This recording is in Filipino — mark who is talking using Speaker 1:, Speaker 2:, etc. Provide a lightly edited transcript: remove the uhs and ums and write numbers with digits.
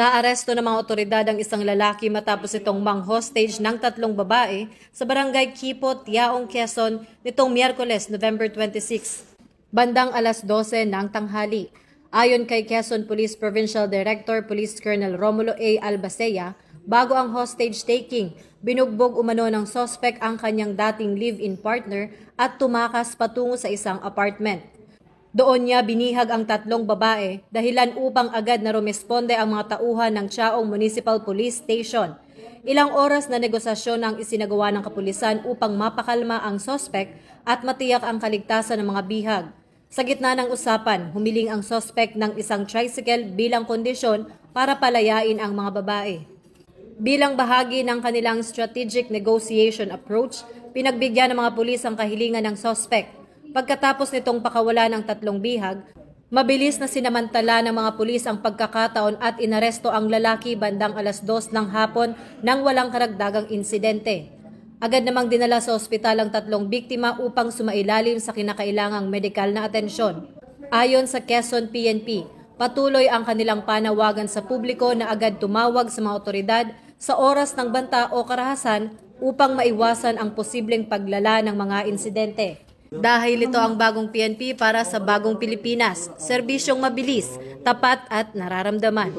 Speaker 1: Naaresto ng mga otoridad ang isang lalaki matapos itong mang-hostage ng 3 babae sa barangay Kipot, Yaong, Quezon nitong Miyerkules, November 26, bandang alas 12 ng tanghali. Ayon kay Quezon Police Provincial Director Police Colonel Romulo A. Albacea, bago ang hostage taking, binugbog umano ng sospek ang kanyang dating live-in partner at tumakas patungo sa isang apartment. Doon niya binihag ang 3 babae dahilan upang agad na rumesponde ang mga tauhan ng Chaong Municipal Police Station. Ilang oras na negosasyon ang isinagawa ng kapulisan upang mapakalma ang sospek at matiyak ang kaligtasan ng mga bihag. Sa gitna ng usapan, humiling ang sospek ng isang tricycle bilang kondisyon para palayain ang mga babae. Bilang bahagi ng kanilang strategic negotiation approach, pinagbigyan ng mga pulis ang kahilingan ng sospek. Pagkatapos nitong pakawala ng 3 bihag, mabilis na sinamantala ng mga pulis ang pagkakataon at inaresto ang lalaki bandang alas 2 ng hapon nang walang karagdagang insidente. Agad namang dinala sa ospital ang 3 biktima upang sumailalim sa kinakailangang medikal na atensyon. Ayon sa Quezon PNP, patuloy ang kanilang panawagan sa publiko na agad tumawag sa mga otoridad sa oras ng banta o karahasan upang maiwasan ang posibleng paglala ng mga insidente. Dahil ito ang bagong PNP para sa bagong Pilipinas, serbisyong mabilis, tapat at nararamdaman.